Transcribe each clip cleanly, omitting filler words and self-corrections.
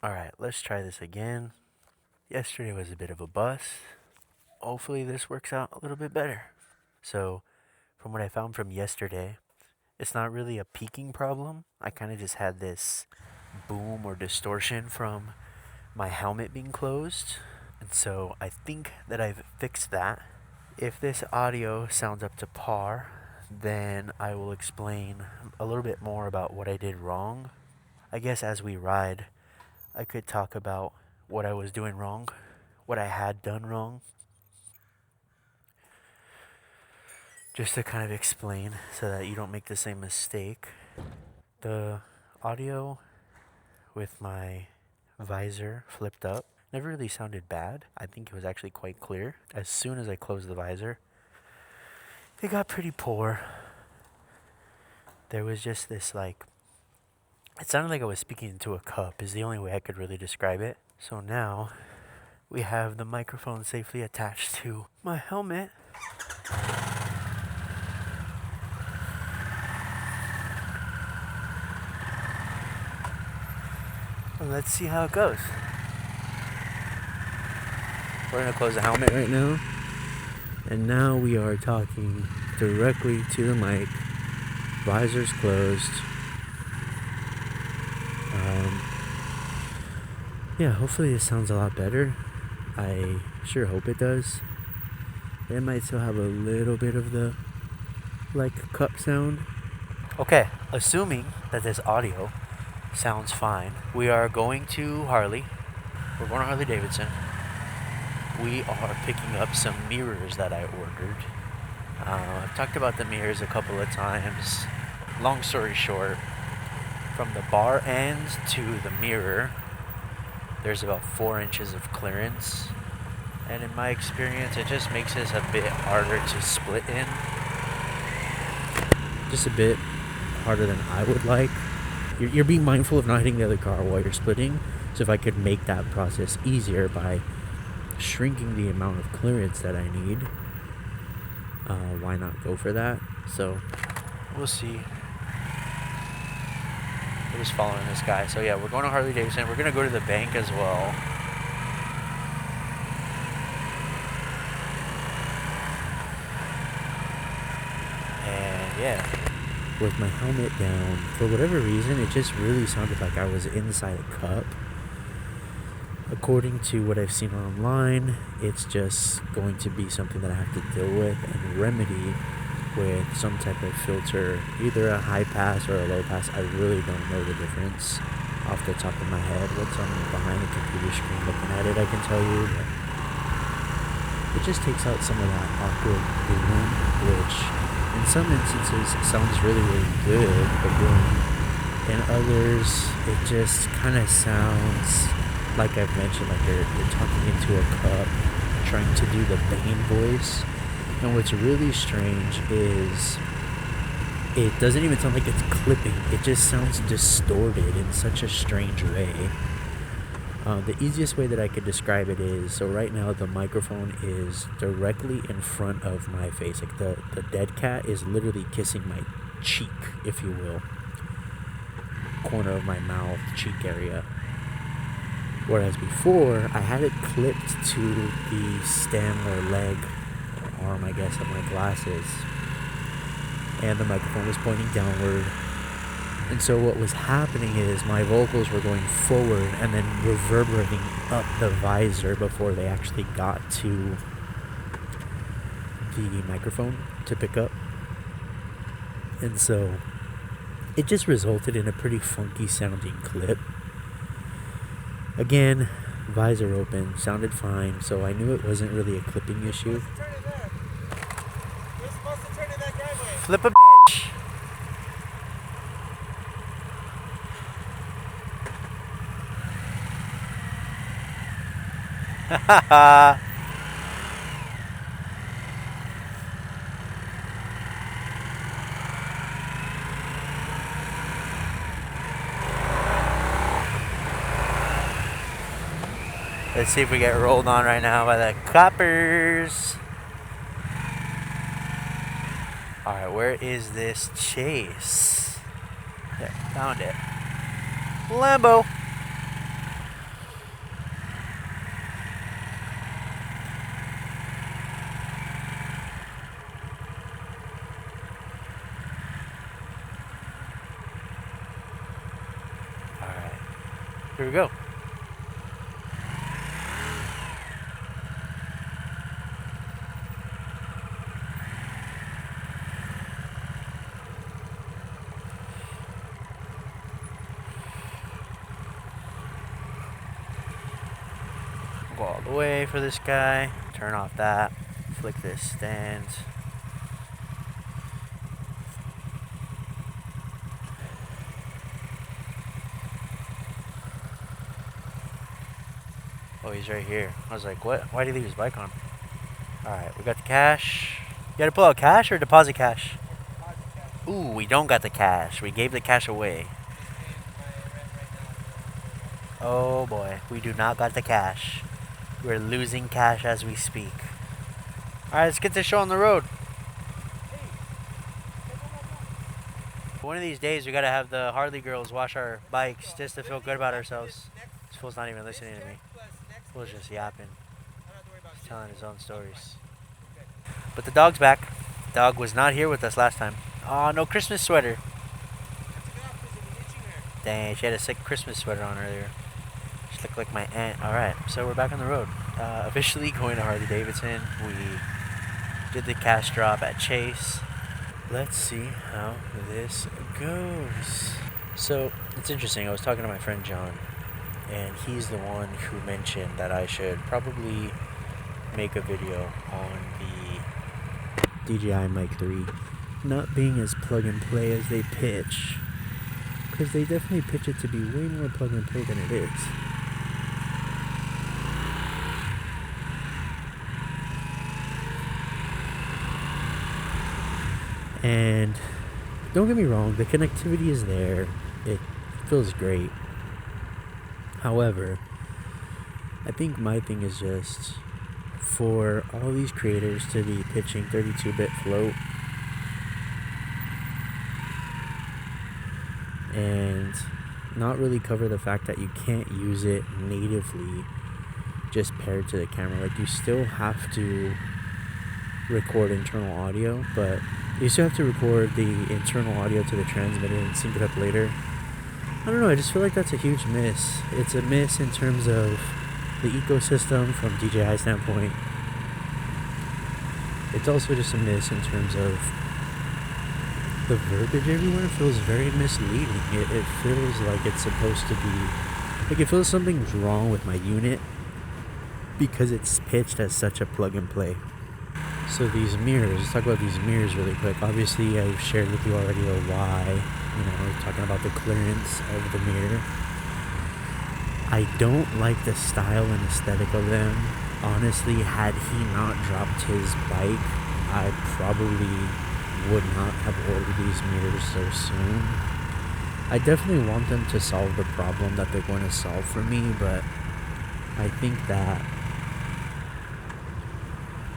Alright, let's try this again. Yesterday was a bit of a bust. Hopefully this works out a little bit better. So, from what I found from yesterday, it's not really a peaking problem. I kind of just had this boom or distortion from my helmet being closed. And so I think that I've fixed that. If this audio sounds up to par, then I will explain a little bit more about what I did wrong. I guess as we ride, I could talk about what I was doing wrong, what I had done wrong, just to kind of explain so that you don't make the same mistake. The audio with my visor flipped up never really sounded bad. I think it was actually quite clear. As soon as I closed the visor, it got pretty poor. There was just this it sounded like I was speaking into a cup, is the only way I could really describe it. So now we have the microphone safely attached to my helmet. Let's see how it goes. We're gonna close the helmet right now. And now we are talking directly to the mic. Visor's closed. Yeah, hopefully it sounds a lot better. I sure hope it does. It might still have a little bit of the cup sound. Okay, assuming that this audio sounds fine, we are going to Harley. We're going to Harley Davidson. We are picking up some mirrors that I ordered. I've talked about the mirrors a couple of times. Long story short, from the bar end to the mirror, there's about 4 inches of clearance. And in my experience, it just makes this a bit harder to split in. Just a bit harder than I would like. You're being mindful of not hitting the other car while you're splitting. So if I could make that process easier by shrinking the amount of clearance that I need, why not go for that? So we'll see. We're just following this guy. So yeah, we're going to Harley Davidson. We're going to go to the bank as well. And yeah, with my helmet down, for whatever reason, it just really sounded like I was inside a cup. According to what I've seen online, it's just going to be something that I have to deal with and remedy with some type of filter, either a high pass or a low pass. I really don't know the difference off the top of my head. What's on behind the computer screen looking at it, I can tell you. But it just takes out some of that awkward boom, which in some instances sounds really, really good, but then in others, it just kind of sounds, like I've mentioned, like you're talking into a cup, trying to do the Bane voice. And what's really strange is it doesn't even sound like it's clipping. It just sounds distorted in such a strange way. The easiest way that I could describe it is, so right now the microphone is directly in front of my face. Like the dead cat is literally kissing my cheek, if you will. Corner of my mouth, cheek area. Whereas before, I had it clipped to the stem or leg, or arm, I guess, of my glasses. And the microphone was pointing downward. And so what was happening is my vocals were going forward and then reverberating up the visor before they actually got to the microphone to pick up. And so it just resulted in a pretty funky sounding clip. Again, visor open, sounded fine, so I knew it wasn't really a clipping issue. Flip a bitch! Haha! Let's see if we get rolled on right now by the coppers. Alright, where is this chase? There, found it. Lambo! Here we go. Go all the way for this guy. Turn off that. Flick this stand. Oh, he's right here. I was like, what? Why did he leave his bike on? Alright, we got the cash. You gotta pull out cash or deposit cash? Ooh, we don't got the cash. We gave the cash away. Oh boy, we do not got the cash. We're losing cash as we speak. Alright, let's get this show on the road. One of these days, we gotta have the Harley girls wash our bikes just to feel good about ourselves. This fool's not even listening to me. Fool's just yapping. He's telling his own stories. But the dog's back. Dog was not here with us last time. Oh, no Christmas sweater. Dang, she had a sick Christmas sweater on earlier. She looked like my aunt. Alright, so we're back on the road. Officially going to Harley Davidson. We did the cash drop at Chase. Let's see how this goes. So, it's interesting. I was talking to my friend John, and he's the one who mentioned that I should probably make a video on the DJI Mic 3 not being as plug and play as they pitch, because they definitely pitch it to be way more plug and play than it is. And don't get me wrong, the connectivity is there. It feels great. However, I think my thing is just for all these creators to be pitching 32-bit float and not really cover the fact that you can't use it natively just paired to the camera. Like, you still have to record internal audio, but you still have to record the internal audio to the transmitter and sync it up later. I don't know, I just feel like that's a huge miss. It's a miss in terms of the ecosystem from DJI standpoint. It's also just a miss in terms of the verbiage everywhere. Feels very misleading. It feels like it's supposed to be, like, it feels something's wrong with my unit because it's pitched as such a plug and play. So these mirrors, let's talk about these mirrors really quick. Obviously, I've shared with you already a why, talking about the clearance of the mirror. I don't like the style and aesthetic of them. Honestly, had he not dropped his bike, I probably would not have ordered these mirrors so soon. I definitely want them to solve the problem that they're going to solve for me, but I think that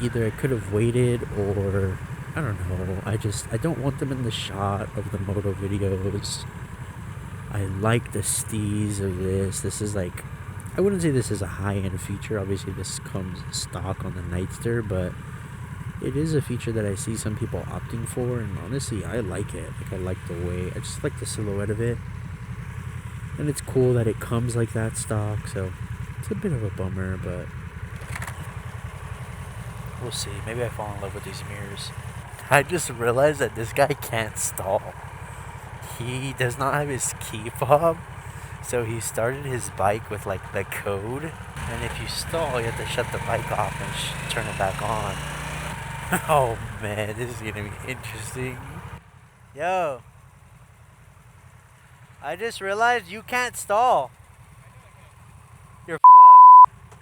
either I could have waited, or I don't know. I don't want them in the shot of the moto videos. I like the steez of this. This is like, I wouldn't say this is a high-end feature. Obviously, this comes stock on the Nightster, but it is a feature that I see some people opting for, and honestly, I like it. Like, I like the way, I just like the silhouette of it. And it's cool that it comes like that stock, so it's a bit of a bummer, but we'll see. Maybe I fall in love with these mirrors. I just realized that this guy can't stall. He does not have his key fob, so he started his bike with like the code, and if you stall, you have to shut the bike off and turn it back on. Oh man, this is gonna be interesting. Yo, I just realized you can't stall. You're fucked.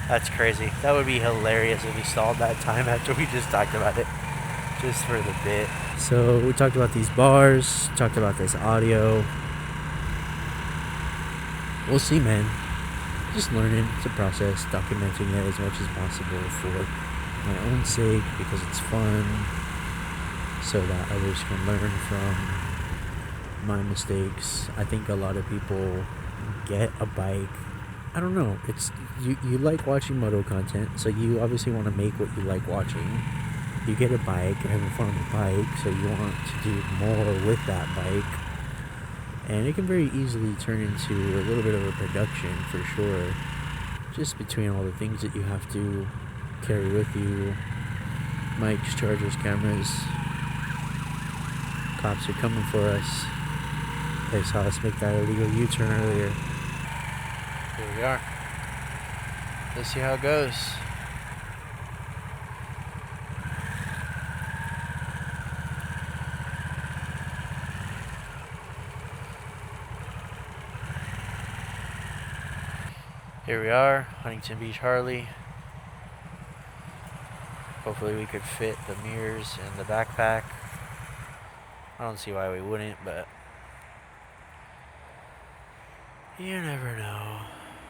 That's crazy. That would be hilarious if he stalled that time after we just talked about it. Just for the bit. So we talked about these bars, talked about this audio. We'll see, man. Just learning. It's a process. Documenting it as much as possible for my own sake, because it's fun, so that others can learn from my mistakes. I think a lot of people get a bike. I don't know. It's you like watching moto content, so you obviously want to make what you like watching. You get a bike, you're having fun on the bike, so you want to do more with that bike. And it can very easily turn into a little bit of a production for sure. Just between all the things that you have to carry with you. Mics, chargers, cameras. Cops are coming for us. They saw us make that illegal U-turn earlier. Here we are. Let's see how it goes. Here we are, Huntington Beach Harley. Hopefully we could fit the mirrors in the backpack. I don't see why we wouldn't, but you never know.